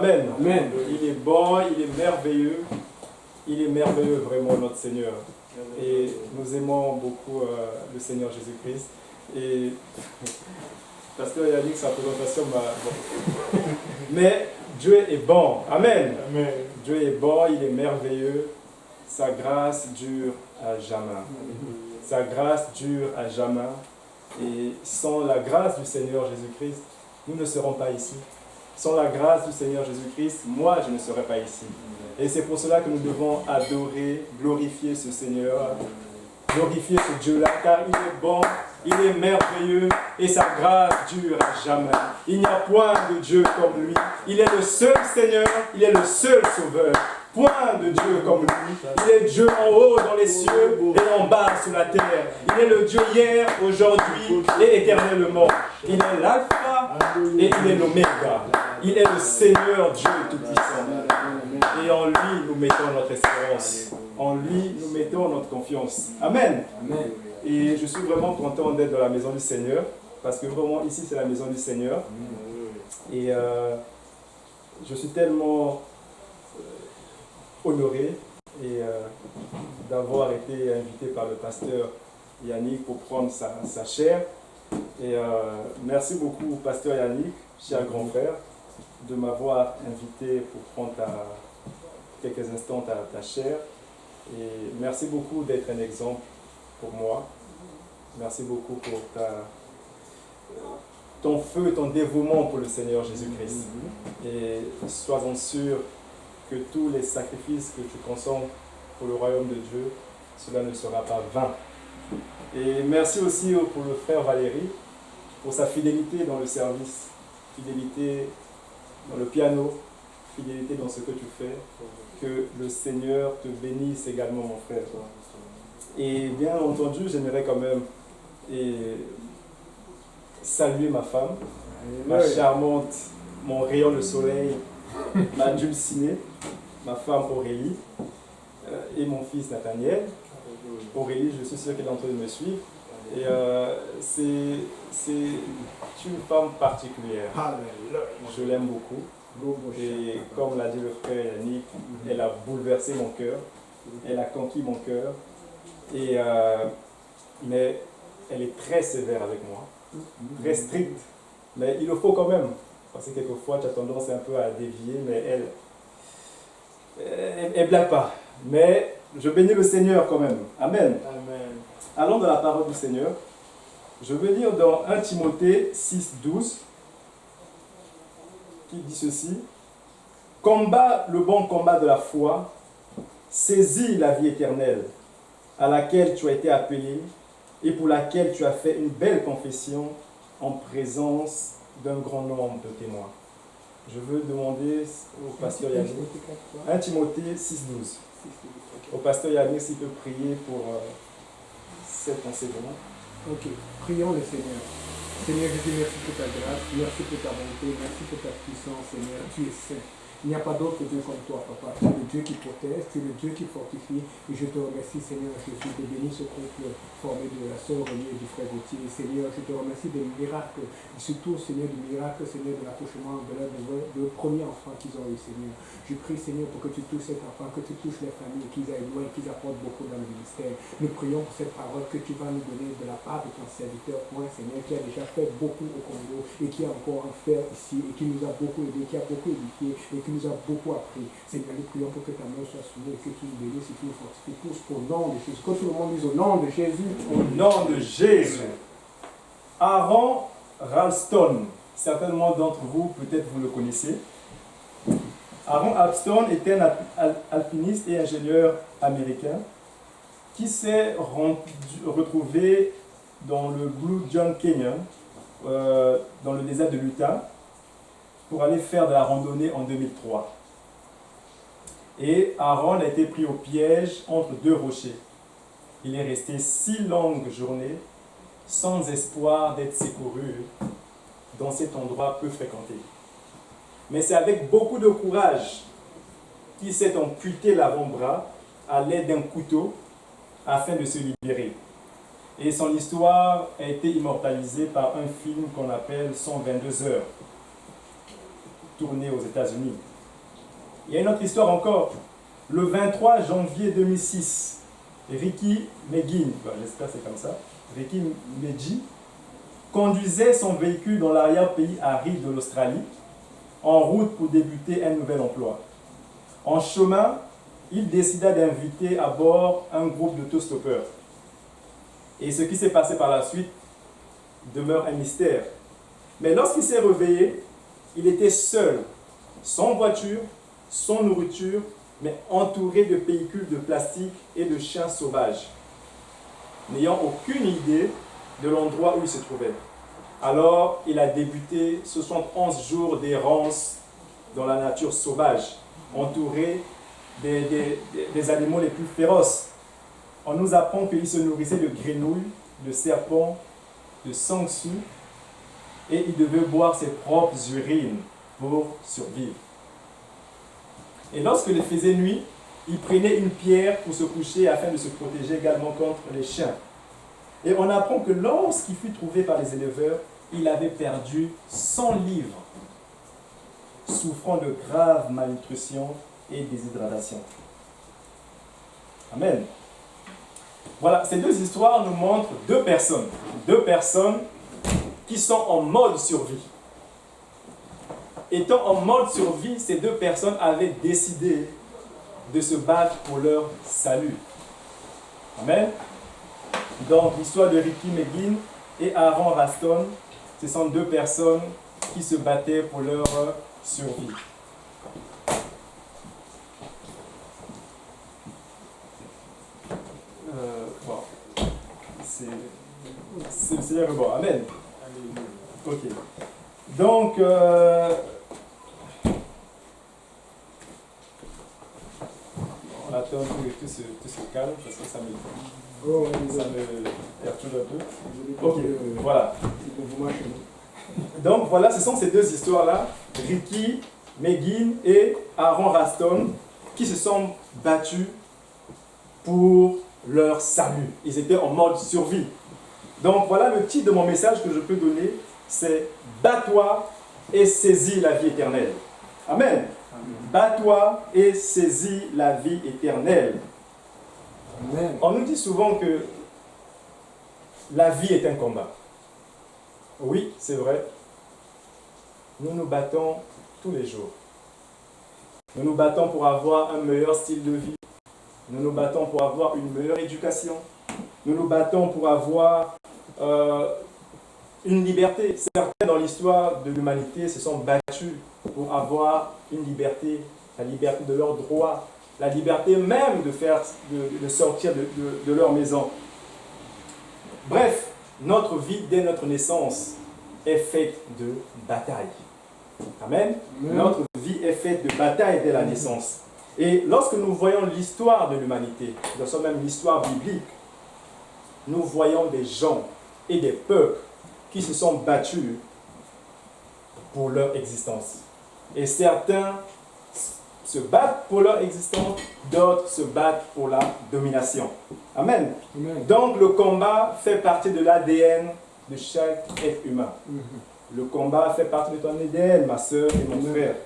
Amen. Amen. Il est bon, il est merveilleux. Il est merveilleux vraiment notre Seigneur. Et nous aimons beaucoup le Seigneur Jésus-Christ. Et Pasteur Yannick, sa présentation m'a... Bon. Mais Dieu est bon. Amen. Amen. Dieu est bon, il est merveilleux. Sa grâce dure à jamais. Sa grâce dure à jamais. Et sans la grâce du Seigneur Jésus-Christ, nous ne serons pas ici. Sans la grâce du Seigneur Jésus-Christ, moi, je ne serais pas ici. Et c'est pour cela que nous devons adorer, glorifier ce Seigneur, glorifier ce Dieu-là, car il est bon, il est merveilleux, et sa grâce dure à jamais. Il n'y a point de Dieu comme lui. Il est le seul Seigneur, il est le seul Sauveur. Point de Dieu comme lui. Il est Dieu en haut dans les cieux et en bas sur la terre. Il est le Dieu hier, aujourd'hui et éternellement. Il est l'alpha et il est l'oméga. Il est le Seigneur Dieu Tout-Puissant. Et en lui, nous mettons notre espérance. En lui, nous mettons notre confiance. Amen. Amen. Et je suis vraiment content d'être dans la maison du Seigneur. Parce que vraiment, ici, c'est la maison du Seigneur. Et je suis tellement honoré et d'avoir été invité par le pasteur Yannick pour prendre sa chaire. Et merci beaucoup, pasteur Yannick, cher grand frère, de m'avoir invité pour prendre quelques instants ta chaire. Et merci beaucoup d'être un exemple pour moi. Merci beaucoup pour ton feu, ton dévouement pour le Seigneur Jésus-Christ. Et sois-en sûr que tous les sacrifices que tu consommes pour le royaume de Dieu, cela ne sera pas vain. Et merci aussi pour le frère Valérie, pour sa fidélité dans le service, fidélité dans le piano, fidélité dans ce que tu fais. Que le Seigneur te bénisse également, mon frère. Et bien entendu, j'aimerais quand même saluer ma femme, ma charmante, mon rayon de soleil, ma dulcinée, ma femme Aurélie et mon fils Nathaniel. Aurélie, je suis sûr qu'elle est en train de me suivre. Et c'est une femme particulière. Je l'aime beaucoup. Et comme l'a dit le frère Yannick, elle a bouleversé mon cœur. Elle a conquis mon cœur. Et, mais elle est très sévère avec moi. Très stricte. Mais il le faut quand même. Parce que quelquefois, tu as tendance un peu à dévier, mais elle blague pas. Mais je bénis le Seigneur quand même. Amen. Amen. Allons dans la parole du Seigneur. Je veux lire dans 1 Timothée 6, 12, qui dit ceci. Combat le bon combat de la foi, saisis la vie éternelle, à laquelle tu as été appelé et pour laquelle tu as fait une belle confession en présence d'un grand nombre de témoins. Je veux demander au pasteur Yannick, 1 Timothée 6, 12. Au pasteur Yannick s'il peut prier pour cet enseignement. Ok, prions le Seigneur. Seigneur Jésus, merci pour ta grâce, merci pour ta bonté, merci pour ta puissance, Seigneur. Tu es saint. Il n'y a pas d'autre Dieu comme toi, Papa. Tu es le Dieu qui protège, tu es le Dieu qui fortifie. Et je te remercie, Seigneur, que tu te bénis ce couple formé de la sœur René et du frère Gauthier. Seigneur, je te remercie des miracles, surtout, Seigneur, du miracle, Seigneur, de l'accouchement de premier enfant qu'ils ont eu, Seigneur. Je prie, Seigneur, pour que tu touches cet enfant, que tu touches les familles, qu'ils aillent loin, qu'ils apportent beaucoup dans le ministère. Nous prions pour cette parole que tu vas nous donner de la part de ton serviteur, moi, Seigneur, qui a déjà fait beaucoup au Congo et qui a encore à faire ici et qui nous a beaucoup aidé, qui a beaucoup édifié et qui nous a beaucoup appris. Seigneur, nous prions pour que ta main soit sur nous et que tu nous bénisses et que tu nous fortifies tous au nom de Jésus. Que tout le monde dise au nom de Jésus. Au nom de Jésus. Aaron Ralston, certainement d'entre vous, peut-être vous le connaissez. Aaron Ralston était un alpiniste et ingénieur américain qui s'est retrouvé dans le Blue John Canyon, dans le désert de l'Utah, pour aller faire de la randonnée en 2003. Et Aaron a été pris au piège entre deux rochers. Il est resté 6 longues journées sans espoir d'être secouru dans cet endroit peu fréquenté. Mais c'est avec beaucoup de courage qu'il s'est amputé l'avant-bras à l'aide d'un couteau afin de se libérer. Et son histoire a été immortalisée par un film qu'on appelle 122 heures, tourné aux États-Unis. Il y a une autre histoire encore. Le 23 janvier 2006, Ricky Megin, j'espère que c'est comme ça, Ricky Meji, conduisait son véhicule dans l'arrière-pays aride de l'Australie, en route pour débuter un nouvel emploi. En chemin, il décida d'inviter à bord un groupe d'autostoppeurs. Et ce qui s'est passé par la suite demeure un mystère. Mais lorsqu'il s'est réveillé, il était seul, sans voiture, sans nourriture, mais entouré de pellicules de plastique et de chiens sauvages, n'ayant aucune idée de l'endroit où il se trouvait. Alors, il a débuté 71 jours d'errance dans la nature sauvage, entouré des animaux les plus féroces. On nous apprend qu'il se nourrissait de grenouilles, de serpents, de sangsues, et il devait boire ses propres urines pour survivre. Et lorsqu'il faisait nuit, il prenait une pierre pour se coucher afin de se protéger également contre les chiens. Et on apprend que lorsqu'il fut trouvé par les éleveurs, il avait perdu 100 livres, souffrant de grave malnutrition et déshydratation. Amen. Voilà, ces deux histoires nous montrent deux personnes qui sont en mode survie. Étant en mode survie, ces deux personnes avaient décidé de se battre pour leur salut. Amen. Donc, l'histoire de Ricky Megin et Aaron Raston, ce sont deux personnes qui se battaient pour leur survie. Bon. C'est le Seigneur bon. Amen. Ok. Donc, on attend que tout se calme parce que ça me perturbe un peu. Ok, voilà. Donc voilà, ce sont ces deux histoires-là, Ricky Megin et Aaron Raston, qui se sont battus pour leur salut. Ils étaient en mode survie. Donc voilà le titre de mon message que je peux donner, c'est « Bats-toi et saisis la vie éternelle ». Amen. Bats-toi et saisis la vie éternelle. Amen. On nous dit souvent que la vie est un combat. Oui, c'est vrai. Nous nous battons tous les jours. Nous nous battons pour avoir un meilleur style de vie. Nous nous battons pour avoir une meilleure éducation. Nous nous battons pour avoir une liberté. Certains dans l'histoire de l'humanité se sont battus pour avoir une liberté, la liberté de leurs droits, la liberté même de sortir de leur maison. Bref, notre vie dès notre naissance est faite de bataille. Amen. Notre vie est faite de bataille dès la naissance. Et lorsque nous voyons l'histoire de l'humanité, dans même l'histoire biblique, nous voyons des gens et des peuples qui se sont battus pour leur existence. Et certains se battent pour leur existence, d'autres se battent pour la domination. Amen. Amen. Donc le combat fait partie de l'ADN de chaque être humain. Le combat fait partie de ton ADN, ma soeur et mon frère.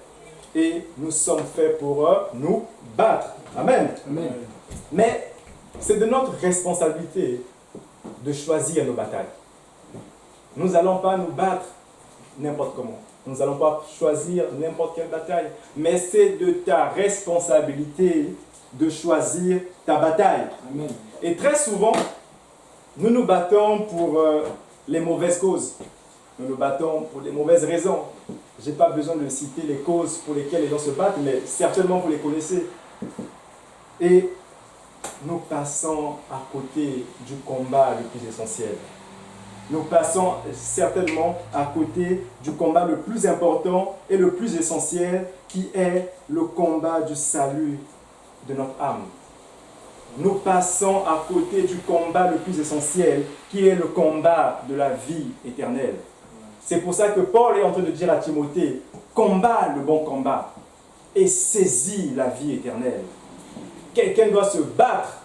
Et nous sommes faits pour nous battre. Amen. Amen. Mais c'est de notre responsabilité de choisir nos batailles. Nous n'allons pas nous battre n'importe comment. Nous n'allons pas choisir n'importe quelle bataille. Mais c'est de ta responsabilité de choisir ta bataille. Amen. Et très souvent, nous nous battons pour les mauvaises causes. Nous nous battons pour les mauvaises raisons. Je n'ai pas besoin de citer les causes pour lesquelles les gens se battent, mais certainement vous les connaissez. Et nous passons à côté du combat le plus essentiel. Nous passons certainement à côté du combat le plus important et le plus essentiel, qui est le combat du salut de notre âme. Nous passons à côté du combat le plus essentiel, qui est le combat de la vie éternelle. C'est pour ça que Paul est en train de dire à Timothée, combat le bon combat et saisis la vie éternelle. Quelqu'un doit se battre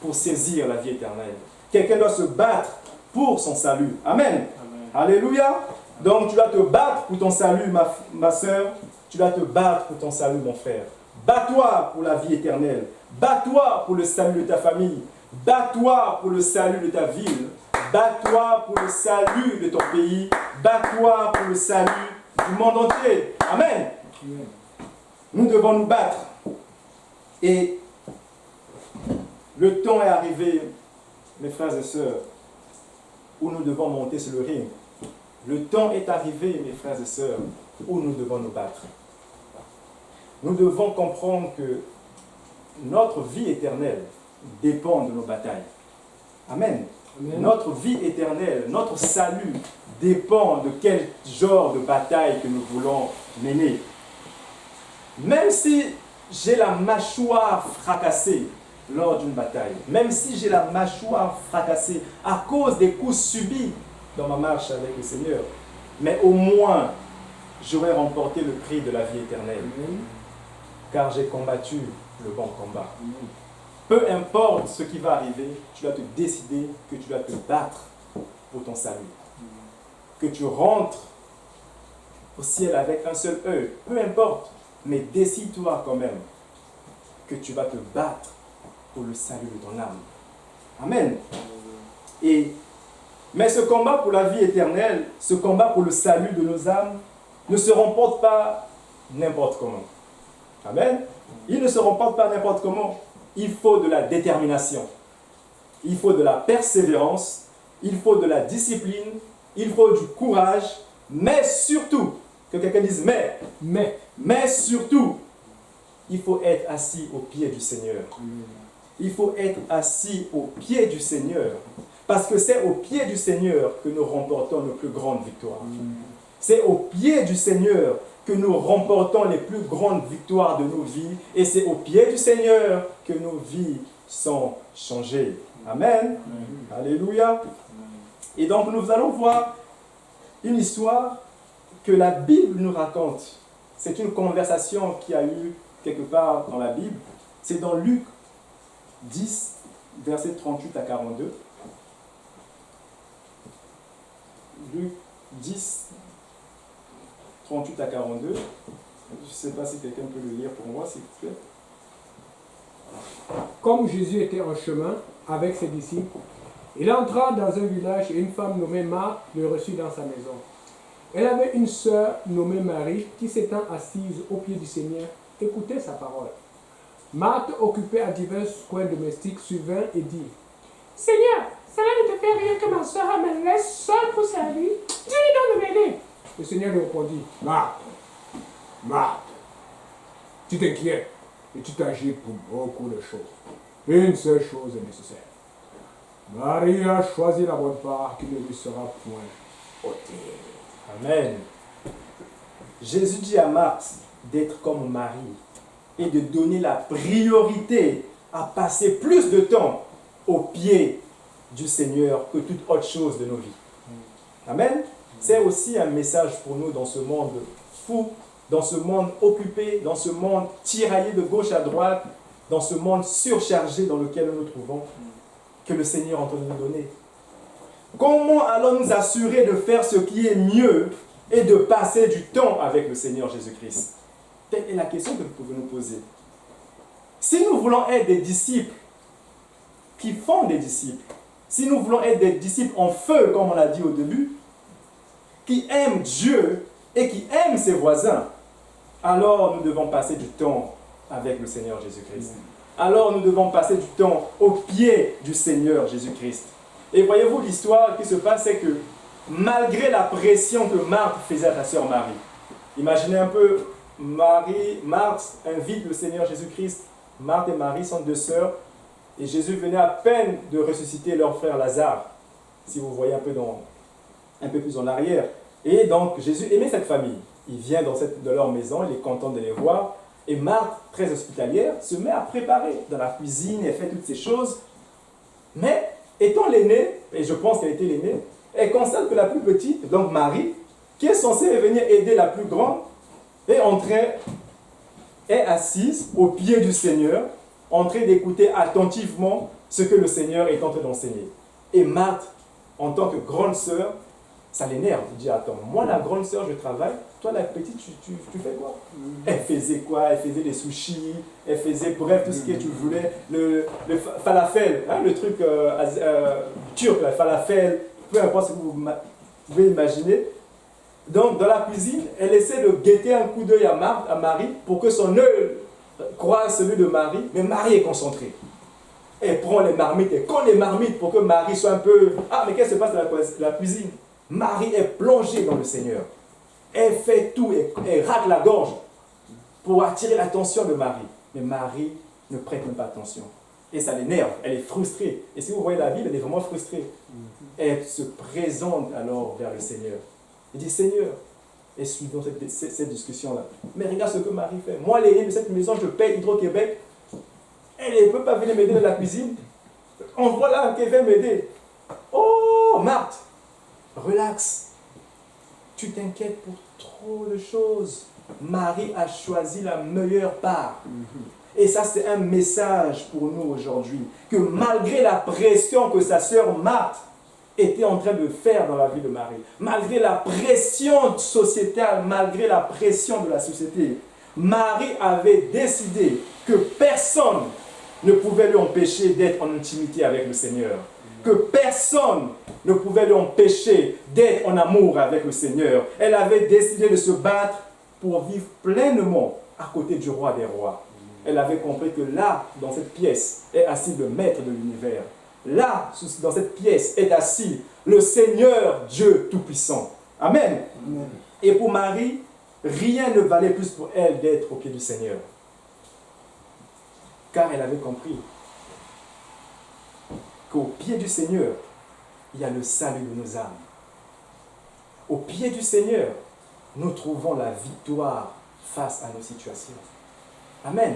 pour saisir la vie éternelle. Quelqu'un doit se battre pour son salut. Amen. Amen. Alléluia. Donc tu dois te battre pour ton salut, ma soeur. Tu dois te battre pour ton salut, mon frère. Bats-toi pour la vie éternelle. Bats-toi pour le salut de ta famille. Bats-toi pour le salut de ta ville. Bats-toi pour le salut de ton pays. Bats-toi pour le salut du monde entier. Amen. Nous devons nous battre. Et le temps est arrivé, mes frères et sœurs, où nous devons monter sur le ring. Le temps est arrivé, mes frères et sœurs, où nous devons nous battre. Nous devons comprendre que notre vie éternelle dépend de nos batailles. Amen. Amen. Notre vie éternelle, notre salut dépend de quel genre de bataille que nous voulons mener. Même si j'ai la mâchoire fracassée lors d'une bataille, même si j'ai la mâchoire fracassée à cause des coups subis dans ma marche avec le Seigneur, mais au moins j'aurai remporté le prix de la vie éternelle. Car j'ai combattu le bon combat. Peu importe ce qui va arriver, tu dois te décider que tu dois te battre pour ton salut. Que tu rentres au ciel avec un seul œil, peu importe, mais décide-toi quand même que tu vas te battre pour le salut de ton âme. Amen. Mais ce combat pour la vie éternelle, ce combat pour le salut de nos âmes, ne se remporte pas n'importe comment. Amen. Il ne se remporte pas n'importe comment. Il faut de la détermination. Il faut de la persévérance. Il faut de la discipline. Il faut du courage. Mais surtout, que quelqu'un dise mais surtout, il faut être assis aux pieds du Seigneur. Il faut être assis aux pieds du Seigneur. Parce que c'est aux pieds du Seigneur que nous remportons nos plus grandes victoires. C'est aux pieds du Seigneur que nous remportons les plus grandes victoires de nos vies. Et c'est aux pieds du Seigneur que nos vies sont changées. Amen. Alléluia. Et donc nous allons voir une histoire que la Bible nous raconte. C'est une conversation qui a eu quelque part dans la Bible. C'est dans Luc 10, versets 38 à 42. Luc 10, 38 à 42. Je ne sais pas si quelqu'un peut le lire pour moi, s'il vous plaît. Comme Jésus était en chemin avec ses disciples, il entra dans un village et une femme nommée Marthe le reçut dans sa maison. Elle avait une sœur nommée Marie qui, s'étant assise aux pieds du Seigneur, écoutait sa parole. Marthe, occupée à divers coins domestiques, survint et dit: Seigneur, cela ne te fait rien que ma sœur me laisse seule pour servir. Dis-lui donc de m'aider. Le Seigneur lui répondit: Marthe, Marthe, tu t'inquiètes et tu t'agites pour beaucoup de choses. Une seule chose est nécessaire. Marie a choisi la bonne part qui ne lui sera point ôtée. Amen. Jésus dit à Marthe d'être comme Marie et de donner la priorité à passer plus de temps aux pieds du Seigneur que toute autre chose de nos vies. Amen. C'est aussi un message pour nous dans ce monde fou, dans ce monde occupé, dans ce monde tiraillé de gauche à droite, dans ce monde surchargé dans lequel nous nous trouvons, que le Seigneur est en train de nous donner. Comment allons nous assurer de faire ce qui est mieux et de passer du temps avec le Seigneur Jésus-Christ? Telle est la question que vous pouvez nous poser. Si nous voulons être des disciples qui font des disciples, si nous voulons être des disciples en feu, comme on l'a dit au début, qui aiment Dieu et qui aiment ses voisins, alors nous devons passer du temps avec le Seigneur Jésus-Christ. Alors nous devons passer du temps aux pieds du Seigneur Jésus-Christ. Et voyez-vous, l'histoire qui se passe, c'est que malgré la pression que Marthe faisait à sa sœur Marie, imaginez un peu, Marthe invite le Seigneur Jésus-Christ. Marthe et Marie sont deux sœurs, et Jésus venait à peine de ressusciter leur frère Lazare, si vous voyez un peu plus en arrière. Et donc Jésus aimait cette famille. Il vient dans leur maison, il est content de les voir, et Marthe, très hospitalière, se met à préparer dans la cuisine, elle fait toutes ces choses. Mais étant l'aînée, et je pense qu'elle était l'aînée, elle constate que la plus petite, donc Marie, qui est censée venir aider la plus grande, est assise au pied du Seigneur, en train d'écouter attentivement ce que le Seigneur est en train d'enseigner. Et Marthe, en tant que grande sœur, ça l'énerve. Il dit: attends, moi la grande sœur, je travaille, toi la petite, tu fais quoi? Elle faisait quoi? Elle faisait des sushis, elle faisait, bref, tout ce que tu voulais. Le falafel, hein, le truc turc, la falafel, peu importe ce que vous pouvez imaginer. Donc, dans la cuisine, elle essaie de guetter un coup d'œil à Marie pour que son œil croise celui de Marie, mais Marie est concentrée. Elle prend les marmites, elle colle les marmites pour que Marie soit un peu... Ah, mais qu'est-ce qui se passe dans la cuisine? Marie est plongée dans le Seigneur. Elle fait tout, elle rate la gorge pour attirer l'attention de Marie. Mais Marie ne prête même pas attention. Et ça l'énerve, elle est frustrée. Et si vous voyez la Bible, elle est vraiment frustrée. Elle se présente alors vers le Seigneur. Elle dit, Seigneur, et suivons cette discussion-là. Mais regarde ce que Marie fait. Moi, l'aîné de cette maison, je paye Hydro-Québec. Elle ne peut pas venir m'aider dans la cuisine. On voit là qu'elle vient m'aider. Oh, Marthe, relax. Tu t'inquiètes pour trop de choses. Marie a choisi la meilleure part. Et ça, c'est un message pour nous aujourd'hui. Que malgré la pression que sa sœur Marthe était en train de faire dans la vie de Marie, malgré la pression sociétale, malgré la pression de la société, Marie avait décidé que personne ne pouvait lui empêcher d'être en intimité avec le Seigneur. Que personne ne pouvait lui empêcher d'être en amour avec le Seigneur. Elle avait décidé de se battre pour vivre pleinement à côté du roi des rois. Elle avait compris que là, dans cette pièce, est assis le maître de l'univers. Là, dans cette pièce, est assis le Seigneur Dieu Tout-Puissant. Amen. Amen. Et pour Marie, rien ne valait plus pour elle d'être au pied du Seigneur. Car elle avait compris qu'au pied du Seigneur, il y a le salut de nos âmes. Au pied du Seigneur, nous trouvons la victoire face à nos situations. Amen.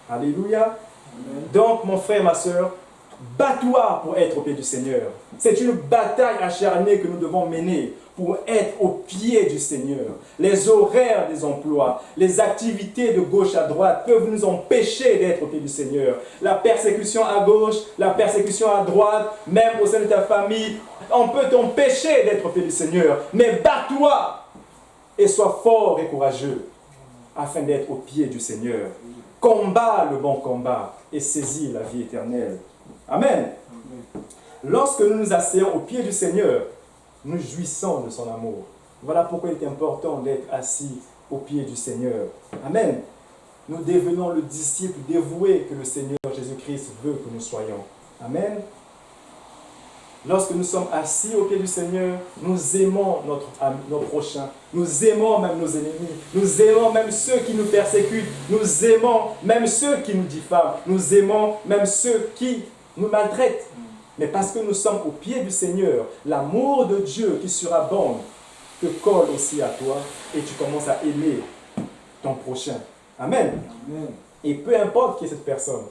Alléluia. Amen. Donc, mon frère, ma soeur, bats-toi pour être au pied du Seigneur. C'est une bataille acharnée que nous devons mener pour être au pied du Seigneur. Les horaires des emplois, les activités de gauche à droite peuvent nous empêcher d'être au pied du Seigneur. La persécution à gauche, la persécution à droite, même au sein de ta famille, on peut t'empêcher d'être au pied du Seigneur. Mais bats-toi et sois fort et courageux afin d'être au pied du Seigneur. Combat le bon combat et saisis la vie éternelle. Amen. Lorsque nous nous asseyons au pied du Seigneur, nous jouissons de son amour. Voilà pourquoi il est important d'être assis au pied du Seigneur. Amen. Nous devenons le disciple dévoué que le Seigneur Jésus-Christ veut que nous soyons. Amen. Lorsque nous sommes assis au pied du Seigneur, nous aimons nos prochains. Nous aimons même nos ennemis. Nous aimons même ceux qui nous persécutent. Nous aimons même ceux qui nous diffament. Nous aimons même ceux qui nous maltraitent. Mais parce que nous sommes au pied du Seigneur, l'amour de Dieu qui surabonde te colle aussi à toi et tu commences à aimer ton prochain. Amen. Amen. Et peu importe qui est cette personne,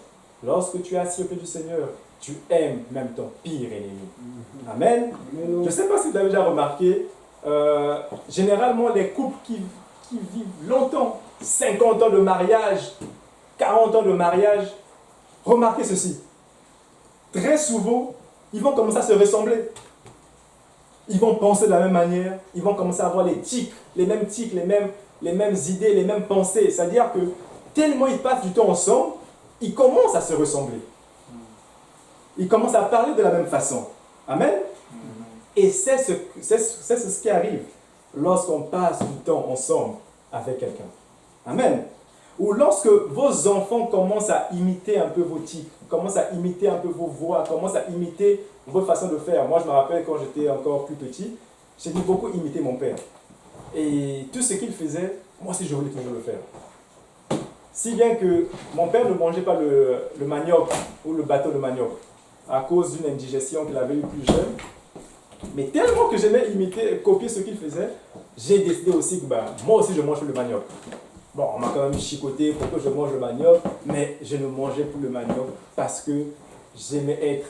lorsque tu es assis au pied du Seigneur, tu aimes même ton pire ennemi. Amen. Je ne sais pas si vous avez déjà remarqué, généralement les couples qui vivent longtemps, 50 ans de mariage, 40 ans de mariage, remarquez ceci. Très souvent, ils vont commencer à se ressembler. Ils vont penser de la même manière, ils vont commencer à avoir les mêmes tics, les mêmes idées, les mêmes pensées. C'est-à-dire que tellement ils passent du temps ensemble, ils commencent à se ressembler. Ils commencent à parler de la même façon. Amen. Et c'est ce qui arrive lorsqu'on passe du temps ensemble avec quelqu'un. Amen. Ou lorsque vos enfants commencent à imiter un peu vos tics, commencent à imiter un peu vos voix, commencent à imiter votre façon de faire. Moi, je me rappelle quand j'étais encore plus petit, j'ai beaucoup imité mon père. Et tout ce qu'il faisait, moi aussi, je voulais toujours le faire. Si bien que mon père ne mangeait pas le manioc ou le bâton de manioc à cause d'une indigestion qu'il avait eue plus jeune. Mais tellement que j'aimais copier ce qu'il faisait, j'ai décidé aussi que moi aussi, je mange le manioc. Bon, on m'a quand même chicoté pour que je mange le manioc, mais je ne mangeais plus le manioc parce que j'aimais être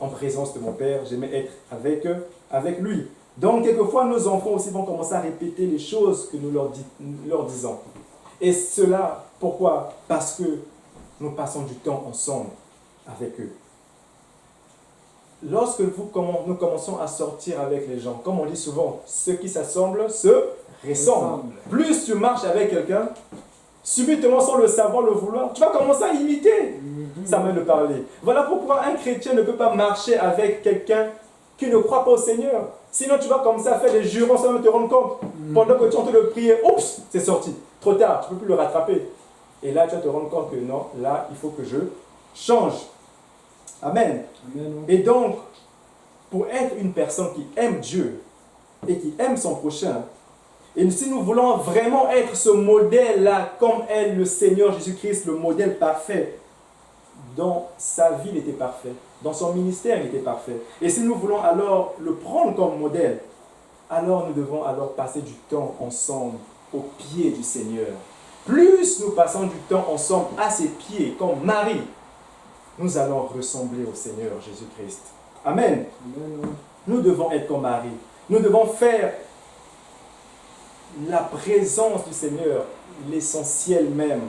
en présence de mon père, j'aimais être avec lui. Donc, quelquefois, nos enfants aussi vont commencer à répéter les choses que nous leur disons. Et cela, pourquoi? Parce que nous passons du temps ensemble avec eux. Lorsque nous commençons à sortir avec les gens, comme on dit souvent, ceux qui s'assemblent se ressemble. Plus tu marches avec quelqu'un, subitement sans le savoir, le vouloir, tu vas commencer à imiter sa manière de parler. Voilà pourquoi un chrétien ne peut pas marcher avec quelqu'un qui ne croit pas au Seigneur. Sinon tu vas commencer à faire des jurons sans même te rendre compte. Pendant que tu es en train de prier, oups, c'est sorti. Trop tard, tu ne peux plus le rattraper. Et là tu vas te rendre compte que non, là il faut que je change. Amen. Amen. Et donc, pour être une personne qui aime Dieu et qui aime son prochain, et si nous voulons vraiment être ce modèle-là, comme est le Seigneur Jésus-Christ, le modèle parfait, dans sa vie il était parfait, dans son ministère il était parfait. Et si nous voulons alors le prendre comme modèle, alors nous devons alors passer du temps ensemble aux pieds du Seigneur. Plus nous passons du temps ensemble à ses pieds, comme Marie, nous allons ressembler au Seigneur Jésus-Christ. Amen. Amen. Nous devons être comme Marie. Nous devons faire la présence du Seigneur l'essentiel même,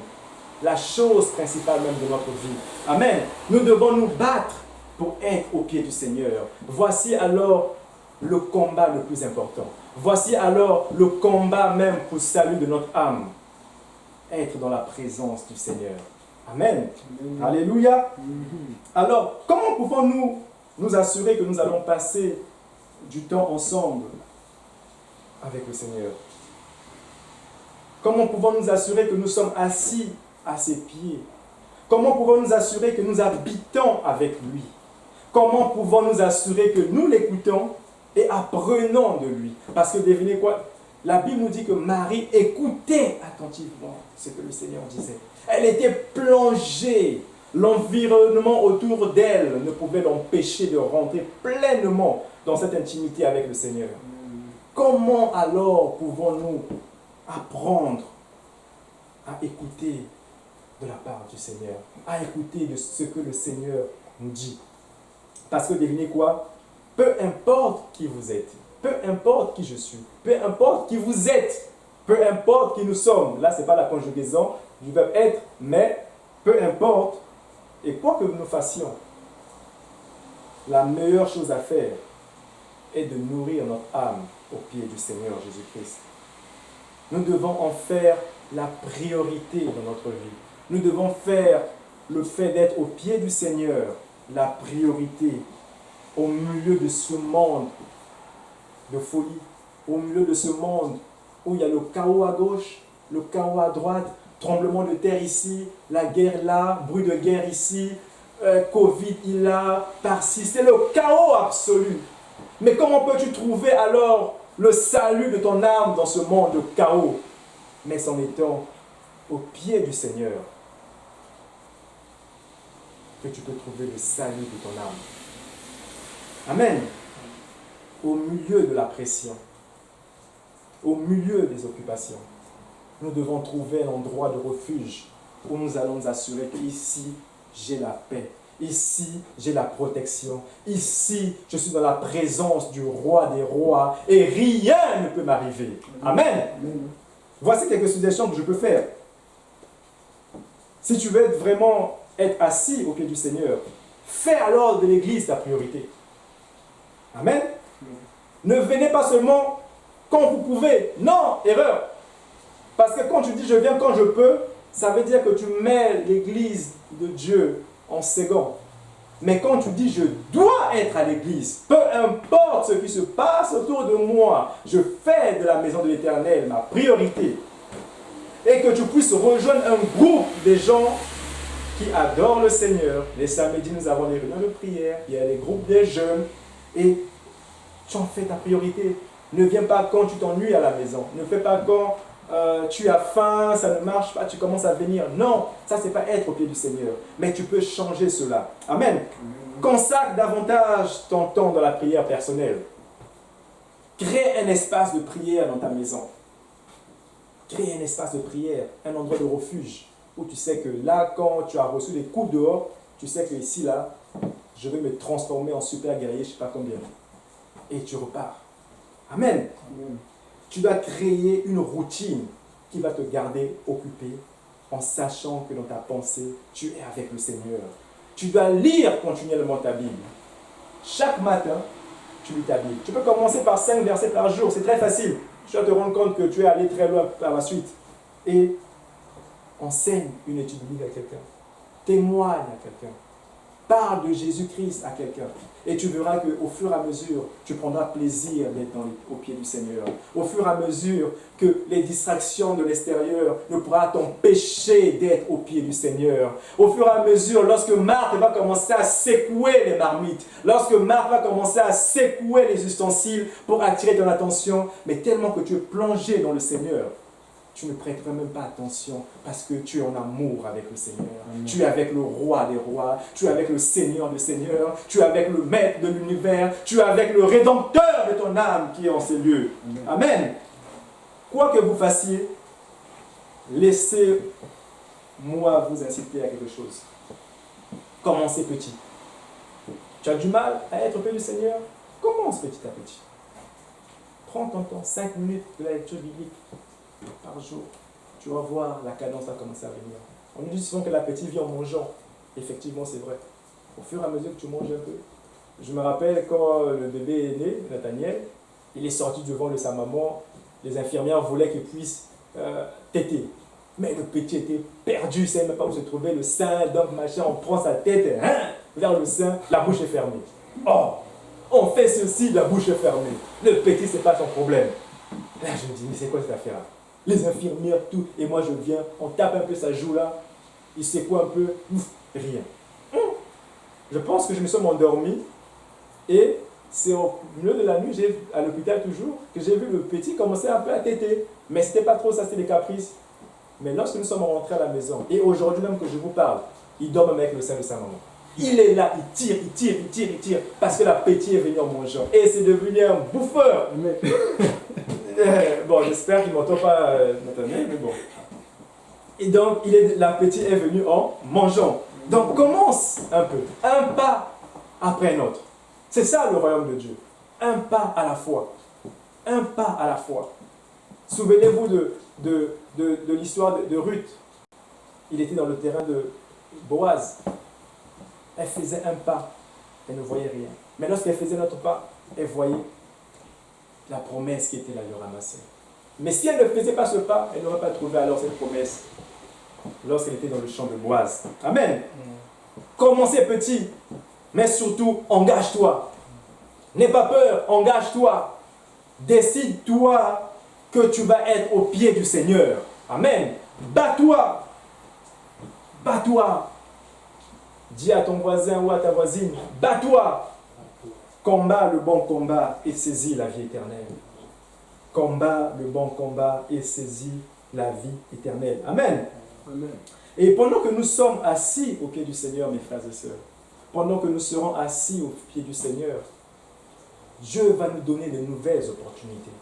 la chose principale même de notre vie. Amen. Nous devons nous battre pour être au pied du Seigneur. Voici alors le combat le plus important. Voici alors le combat même pour le salut de notre âme. Être dans la présence du Seigneur. Amen. Amen. Alléluia. Alors, comment pouvons-nous nous assurer que nous allons passer du temps ensemble avec le Seigneur? Comment pouvons-nous nous assurer que nous sommes assis à ses pieds? Comment pouvons-nous nous assurer que nous habitons avec lui? Comment pouvons-nous nous assurer que nous l'écoutons et apprenons de lui? Parce que devinez quoi? La Bible nous dit que Marie écoutait attentivement ce que le Seigneur disait. Elle était plongée. L'environnement autour d'elle ne pouvait l'empêcher de rentrer pleinement dans cette intimité avec le Seigneur. Comment alors pouvons-nous apprendre à écouter de la part du Seigneur, à écouter de ce que le Seigneur nous dit? Parce que devinez quoi? Peu importe qui vous êtes, peu importe qui je suis, peu importe qui vous êtes, peu importe qui nous sommes, là ce n'est pas la conjugaison du verbe être, mais peu importe, et quoi que nous fassions, la meilleure chose à faire est de nourrir notre âme au pied du Seigneur Jésus-Christ. Nous devons en faire la priorité dans notre vie. Nous devons faire le fait d'être au pied du Seigneur la priorité au milieu de ce monde de folie, au milieu de ce monde où il y a le chaos à gauche, le chaos à droite, tremblement de terre ici, la guerre là, bruit de guerre ici, Covid il là, par-ci, c'est le chaos absolu. Mais comment peux-tu trouver alors le salut de ton âme dans ce monde de chaos? Mais en étant au pied du Seigneur, que tu peux trouver le salut de ton âme. Amen. Au milieu de la pression, au milieu des occupations, nous devons trouver un endroit de refuge où nous allons nous assurer qu'ici, j'ai la paix. Ici, j'ai la protection. Ici, je suis dans la présence du roi des rois et rien ne peut m'arriver. Amen. Voici quelques suggestions que je peux faire. Si tu veux vraiment être assis au pied du Seigneur, fais alors de l'église ta priorité. Amen. Ne venez pas seulement quand vous pouvez. Non, erreur. Parce que quand tu dis je viens quand je peux, ça veut dire que tu mets l'église de Dieu en second. Mais quand tu dis je dois être à l'église, peu importe ce qui se passe autour de moi, je fais de la maison de l'Éternel ma priorité. Et que tu puisses rejoindre un groupe de gens qui adorent le Seigneur. Les samedis, nous avons des réunions de prière, il y a les groupes des jeunes, et tu en fais ta priorité. Ne viens pas quand tu t'ennuies à la maison. Ne fais pas quand tu as faim, ça ne marche pas, tu commences à venir. Non, ça c'est pas être au pied du Seigneur. Mais tu peux changer cela. Amen. Consacre davantage ton temps dans la prière personnelle. Crée un espace de prière dans ta maison. Crée un espace de prière, un endroit de refuge, où tu sais que là, quand tu as reçu des coups dehors, tu sais que ici, là, je vais me transformer en super guerrier, je ne sais pas combien. Et tu repars. Amen. Amen. Tu dois créer une routine qui va te garder occupé en sachant que dans ta pensée, tu es avec le Seigneur. Tu dois lire continuellement ta Bible. Chaque matin, tu lis ta Bible. Tu peux commencer par 5 versets par jour, c'est très facile. tu vas te rendre compte que tu es allé très loin par la suite. Et enseigne une étude biblique à quelqu'un. Témoigne à quelqu'un. Parle de Jésus-Christ à quelqu'un. Et tu verras qu'au fur et à mesure, tu prendras plaisir d'être au pied du Seigneur. Au fur et à mesure que les distractions de l'extérieur ne pourront t'empêcher d'être au pied du Seigneur. Au fur et à mesure, lorsque Marthe va commencer à secouer les marmites, lorsque Marthe va commencer à secouer les ustensiles pour attirer ton attention, mais tellement que tu es plongé dans le Seigneur, tu ne prêteras même pas attention parce que tu es en amour avec le Seigneur. Amen. Tu es avec le roi des rois, tu es avec le Seigneur des seigneurs, tu es avec le maître de l'univers, tu es avec le rédempteur de ton âme qui est en ces lieux. Amen. Amen. Quoi que vous fassiez, laissez-moi vous inciter à quelque chose. Commencez petit. Tu as du mal à être au pied du Seigneur? Commence petit à petit. Prends ton temps, 5 minutes de la lecture biblique par jour. Tu vas voir, la cadence va commencer à venir. On nous dit souvent que l'appétit vient en mangeant. Effectivement, c'est vrai. Au fur et à mesure que tu manges un peu. Je me rappelle quand le bébé est né, Nathaniel, il est sorti devant de sa maman. Les infirmières voulaient qu'il puisse téter. Mais le petit était perdu, il ne savait même pas où se trouvait le sein, donc machin, on prend sa tête vers le sein, la bouche est fermée. Oh, on fait ceci, la bouche est fermée. Le petit, ce n'est pas son problème. Là, je me dis, mais c'est quoi cette affaire-là? Les infirmières, tout, et moi je viens, on tape un peu sa joue là, il secoue un peu, rien. Je pense que je me suis endormi, et c'est au milieu de la nuit, à l'hôpital toujours, que j'ai vu le petit commencer un peu à téter. Mais c'était pas trop ça, c'était des caprices. Mais lorsque nous sommes rentrés à la maison, et aujourd'hui même que je vous parle, il dort même avec le sein de sa maman. Il est là, il tire, parce que l'appétit est venu en mangeant. Et c'est devenu un bouffeur. Bon, j'espère qu'il ne m'entend pas, Nathaniel, mais bon. Et donc, l'appétit est venu en mangeant. Donc, commence un peu, un pas après un autre. C'est ça le royaume de Dieu. Un pas à la fois. Un pas à la fois. Souvenez-vous de l'histoire de Ruth. Il était dans le terrain de Boaz. Elle faisait un pas. Elle ne voyait rien. Mais lorsqu'elle faisait notre pas, elle voyait la promesse qui était là, lui ramasser. Mais si elle ne faisait pas ce pas, elle n'aurait pas trouvé alors cette promesse lorsqu'elle était dans le champ de Boaz. Amen. Commencez petit, mais surtout, engage-toi. N'aie pas peur, engage-toi. Décide-toi que tu vas être au pied du Seigneur. Amen. Bats-toi. Bats-toi. Dis à ton voisin ou à ta voisine, bats-toi. Combat le bon combat et saisis la vie éternelle. Combat le bon combat et saisis la vie éternelle. Amen. Amen. Et pendant que nous sommes assis au pied du Seigneur, mes frères et sœurs, pendant que nous serons assis au pied du Seigneur, Dieu va nous donner de nouvelles opportunités.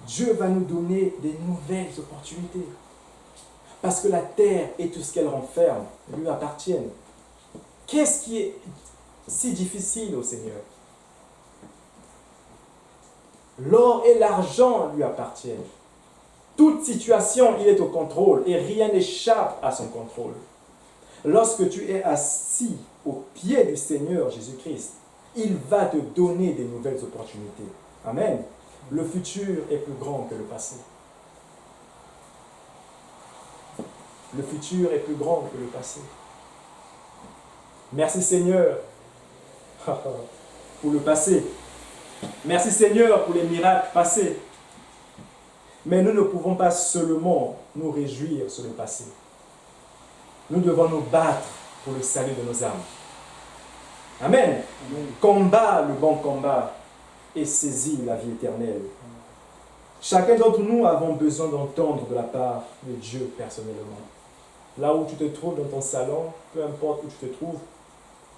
Dieu va nous donner des nouvelles opportunités. Parce que la terre et tout ce qu'elle renferme lui appartiennent. Qu'est-ce qui est si difficile au Seigneur? L'or et l'argent lui appartiennent. Toute situation, il est au contrôle et rien n'échappe à son contrôle. Lorsque tu es assis au pied du Seigneur Jésus-Christ, il va te donner des nouvelles opportunités. Amen. Le futur est plus grand que le passé. Le futur est plus grand que le passé. Merci Seigneur pour le passé. Merci Seigneur pour les miracles passés. Mais nous ne pouvons pas seulement nous réjouir sur le passé. Nous devons nous battre pour le salut de nos âmes. Amen. Amen. Combat le bon combat et saisis la vie éternelle. Chacun d'entre nous avons besoin d'entendre de la part de Dieu personnellement. Là où tu te trouves dans ton salon, peu importe où tu te trouves,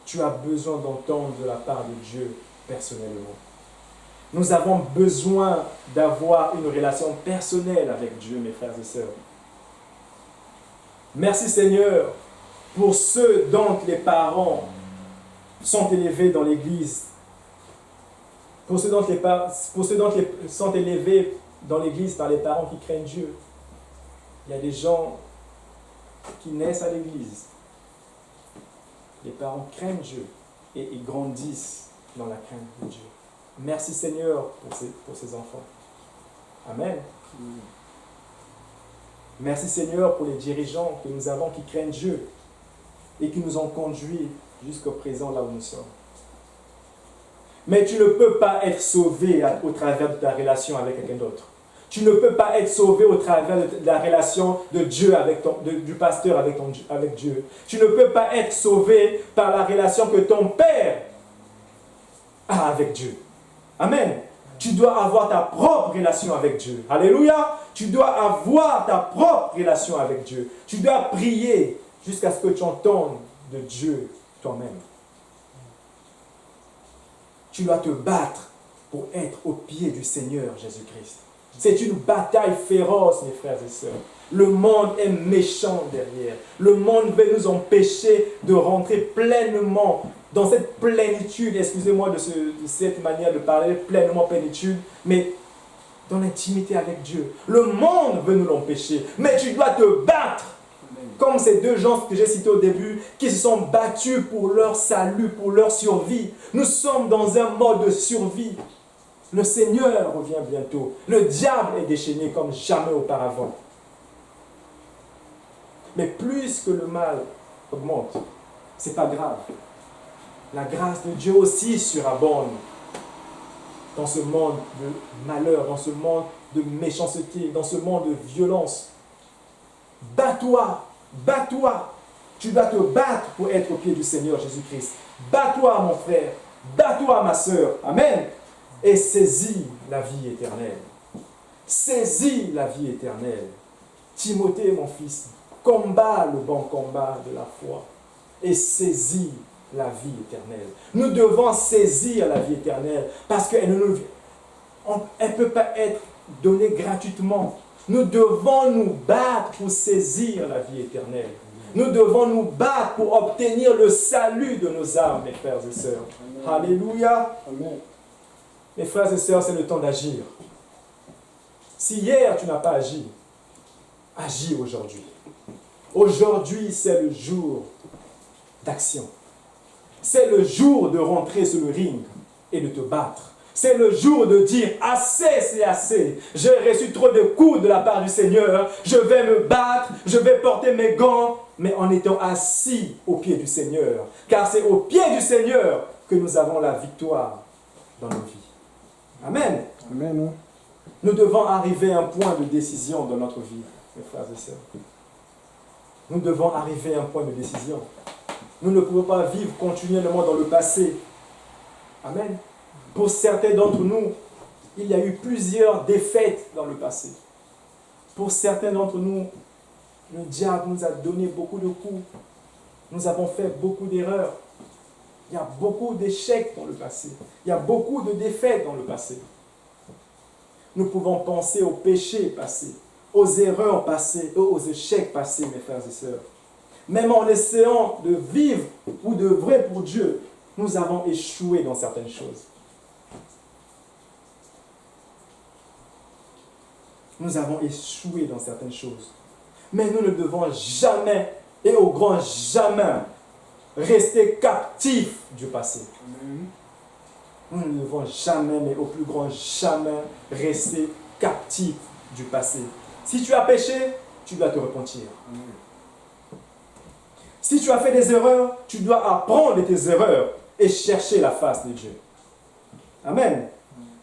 tu as besoin d'entendre de la part de Dieu personnellement. Nous avons besoin d'avoir une relation personnelle avec Dieu, mes frères et sœurs. Merci Seigneur pour ceux dont les parents sont élevés dans l'Église. Pour ceux dont sont élevés dans l'Église par les parents qui craignent Dieu. Il y a des gens qui naissent à l'Église. Les parents craignent Dieu et ils grandissent dans la crainte de Dieu. Merci Seigneur pour ces enfants. Amen. Merci Seigneur pour les dirigeants que nous avons qui craignent Dieu et qui nous ont conduits jusqu'au présent là où nous sommes. Mais tu ne peux pas être sauvé au travers de ta relation avec quelqu'un d'autre. Tu ne peux pas être sauvé au travers de la relation de Dieu du pasteur avec Dieu. Tu ne peux pas être sauvé par la relation que ton Père a avec Dieu. Amen. Tu dois avoir ta propre relation avec Dieu. Alléluia. Tu dois avoir ta propre relation avec Dieu. Tu dois prier jusqu'à ce que tu entendes de Dieu toi-même. Tu dois te battre pour être au pied du Seigneur Jésus-Christ. C'est une bataille féroce, mes frères et sœurs. Le monde est méchant derrière. Le monde veut nous empêcher de rentrer pleinement dans cette plénitude, excusez-moi de cette manière de parler, pleinement plénitude, mais dans l'intimité avec Dieu. Le monde veut nous l'empêcher, mais tu dois te battre. Comme ces deux gens que j'ai cités au début, qui se sont battus pour leur salut, pour leur survie. Nous sommes dans un mode de survie. Le Seigneur revient bientôt. Le diable est déchaîné comme jamais auparavant. Mais plus que le mal augmente, c'est pas grave. La grâce de Dieu aussi surabonde dans ce monde de malheur, dans ce monde de méchanceté, dans ce monde de violence. Bats-toi, bats-toi. Tu dois te battre pour être au pied du Seigneur Jésus-Christ. Bats-toi, mon frère. Bats-toi, ma sœur. Amen. Et saisis la vie éternelle. Saisis la vie éternelle. Timothée, mon fils, combat le bon combat de la foi et saisis la vie éternelle. Nous devons saisir la vie éternelle parce qu'elle ne peut pas être donnée gratuitement. Nous devons nous battre pour saisir la vie éternelle. Nous devons nous battre pour obtenir le salut de nos âmes, mes frères et sœurs. Amen. Alléluia. Amen. Mes frères et sœurs, c'est le temps d'agir. Si hier tu n'as pas agi, agis aujourd'hui. Aujourd'hui, c'est le jour d'action. C'est le jour de rentrer sur le ring et de te battre. C'est le jour de dire assez, c'est assez. J'ai reçu trop de coups de la part du Seigneur. Je vais me battre, je vais porter mes gants, mais en étant assis au pied du Seigneur. Car c'est au pied du Seigneur que nous avons la victoire dans nos vies. Amen. Amen. Nous devons arriver à un point de décision dans notre vie, mes frères et sœurs. Nous devons arriver à un point de décision. Nous ne pouvons pas vivre continuellement dans le passé. Amen. Pour certains d'entre nous, il y a eu plusieurs défaites dans le passé. Pour certains d'entre nous, le diable nous a donné beaucoup de coups. Nous avons fait beaucoup d'erreurs. Il y a beaucoup d'échecs dans le passé. Il y a beaucoup de défaites dans le passé. Nous pouvons penser aux péchés passés, aux erreurs passées, aux échecs passés, mes frères et sœurs. Même en essayant de vivre ou de vrai pour Dieu, nous avons échoué dans certaines choses. Nous avons échoué dans certaines choses. Mais nous ne devons jamais, et au grand jamais, rester captifs du passé. Nous ne devons jamais, mais au plus grand jamais, rester captifs du passé. Si tu as péché, tu dois te repentir. Si tu as fait des erreurs, tu dois apprendre de tes erreurs et chercher la face de Dieu. Amen.